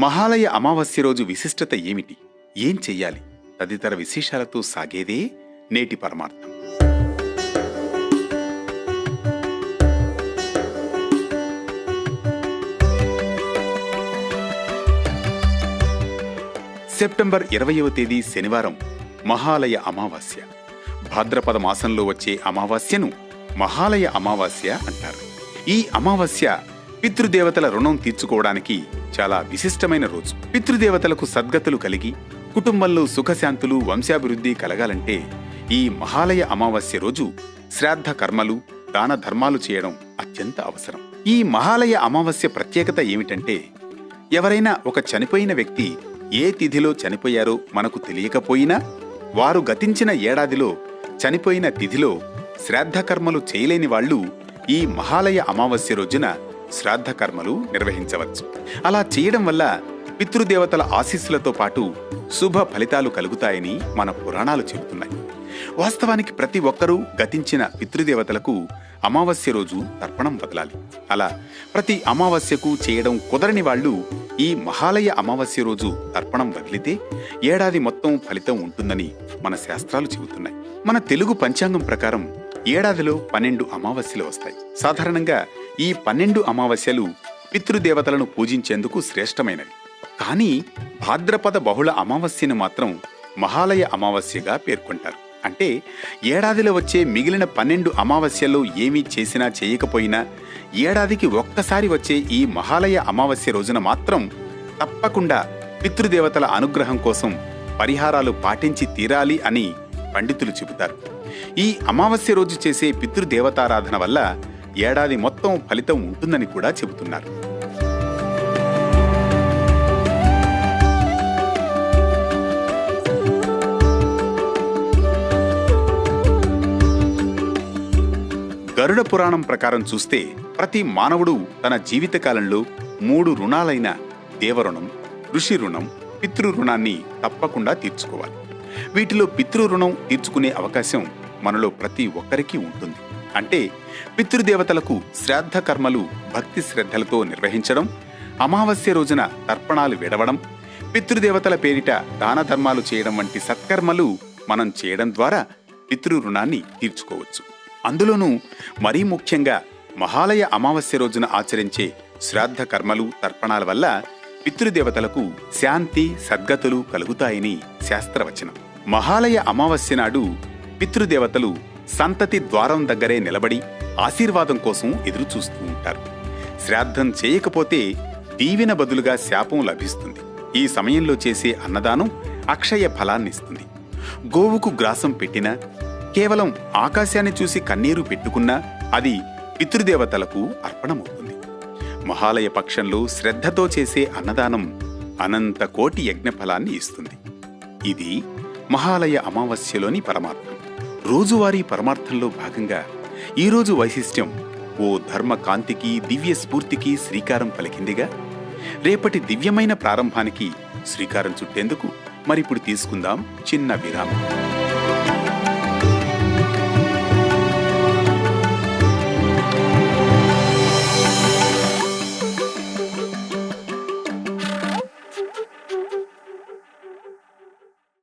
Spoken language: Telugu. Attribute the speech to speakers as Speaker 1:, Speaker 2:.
Speaker 1: మహాలయ అమావాస్య రోజు విశిష్టత ఏమిటి, ఏం చెయ్యాలి తదితర విశేషాలతో సాగేదే నేటి పరమార్థం. సెప్టెంబర్ 20వ తేదీ శనివారం మహాలయ అమావాస్య. భాద్రపద మాసంలో వచ్చే అమావాస్యను మహాలయ అమావాస్య అంటారు. ఈ అమావాస్య పితృదేవతల రుణం తీర్చుకోవడానికి చాలా విశిష్టమైన రోజు. పితృదేవతలకు సద్గతులు కలిగి కుటుంబంలో సుఖశాంతులు వంశాభివృద్ధి కలగాలంటే ఈ మహాలయ అమావాస్య రోజు శ్రాద్ధ కర్మలు దాన ధర్మాలు చేయడం అత్యంత అవసరం. ఈ మహాలయ అమావాస్య ప్రత్యేకత ఏమిటంటే, ఎవరైనా ఒక చనిపోయిన వ్యక్తి ఏ తిథిలో చనిపోయారో మనకు తెలియకపోయినా వారు గతించిన ఏడాదిలో చనిపోయిన తిథిలో శ్రాద్ధ కర్మలు చేయలేని వాళ్లు ఈ మహాలయ అమావాస్య రోజున శ్రాద్ధ కర్మలు నిర్వహించవచ్చు. అలా చేయడం వల్ల పితృదేవతల ఆశీస్సులతో పాటు శుభ ఫలితాలు కలుగుతాయని మన పురాణాలు చెబుతున్నాయి. వాస్తవానికి ప్రతి ఒక్కరూ గతించిన పితృదేవతలకు అమావాస్య రోజు తర్పణం వదలాలి. అలా ప్రతి అమావాస్యకు చేయడం కుదరని వాళ్ళు ఈ మహాలయ అమావాస్య రోజు తర్పణం వదిలితే ఏడాది మొత్తం ఫలితం ఉంటుందని మన శాస్త్రాలు చెబుతున్నాయి. మన తెలుగు పంచాంగం ప్రకారం ఏడాదిలో 12 అమావాస్యలు వస్తాయి. సాధారణంగా ఈ 12 అమావాస్యలు పితృదేవతలను పూజించేందుకు శ్రేష్టమైనవి. కానీ భాద్రపద బహుళ అమావాస్యను మాత్రం మహాలయ అమావాస్యగా పేర్కొంటారు. అంటే ఏడాదిలో వచ్చే మిగిలిన 12 అమావాస్యల్లో ఏమీ చేసినా చేయకపోయినా ఏడాదికి ఒక్కసారి వచ్చే ఈ మహాలయ అమావాస్య రోజున మాత్రం తప్పకుండా పితృదేవతల అనుగ్రహం కోసం పరిహారాలు పాటించి తీరాలి అని పండితులు చెబుతారు. ఈ అమావాస్య రోజు చేసే పితృదేవతారాధన వల్ల ఏడాది మొత్తం ఫలితం ఉంటుందని కూడా చెబుతున్నారు. గరుడ పురాణం ప్రకారం చూస్తే ప్రతి మానవుడు తన జీవితకాలంలో 3 రుణాలైన దేవరుణం, ఋషి రుణం, పితృరుణాన్ని తప్పకుండా తీర్చుకోవాలి. వీటిలో పితృరుణం తీర్చుకునే అవకాశం మనలో ప్రతి ఒక్కరికి ఉంటుంది. అంటే పితృదేవతలకు శ్రాద్ధ కర్మలు భక్తి శ్రద్ధలతో నిర్వహించడం, అమావాస్య రోజున తర్పణాలు విడవడం, పితృదేవతల పేరిట దాన ధర్మాలు చేయడం వంటి సత్కర్మలు మనం చేయడం ద్వారా పితృరుణాన్ని తీర్చుకోవచ్చు. అందులోనూ మరీ ముఖ్యంగా మహాలయ అమావాస్య రోజున ఆచరించే శ్రాద్ధ కర్మలు తర్పణాల వల్ల పితృదేవతలకు శాంతి సద్గతులు కలుగుతాయని శాస్త్రవచనం. మహాలయ అమావాస్య నాడు పితృదేవతలు సంతతి ద్వారం దగ్గరే నిలబడి ఆశీర్వాదం కోసం ఎదురుచూస్తూ ఉంటారు. శ్రాద్ధం చేయకపోతే దీవెన బదులుగా శాపం లభిస్తుంది. ఈ సమయంలో చేసే అన్నదానం అక్షయ ఫలాన్నిస్తుంది. గోవుకు గ్రాసం పెట్టినా, కేవలం ఆకాశాన్ని చూసి కన్నీరు పెట్టుకున్నా అది పితృదేవతలకు అర్పణమవుతుంది. మహాలయ పక్షంలో శ్రద్ధతో చేసే అన్నదానం అనంత కోటి యజ్ఞఫలాన్ని ఇస్తుంది. ఇది మహాలయ అమావాస్యలోని పరమార్థం. రోజువారీ పరమార్థంలో భాగంగా ఈరోజు వైశిష్ట్యం ఓ ధర్మ కాంతికి దివ్య స్ఫూర్తికి శ్రీకారం పలికిందిగా. రేపటి దివ్యమైన ప్రారంభానికి శ్రీకారం చుట్టేందుకు మరిప్పుడు తీసుకుందాం చిన్న విరామం.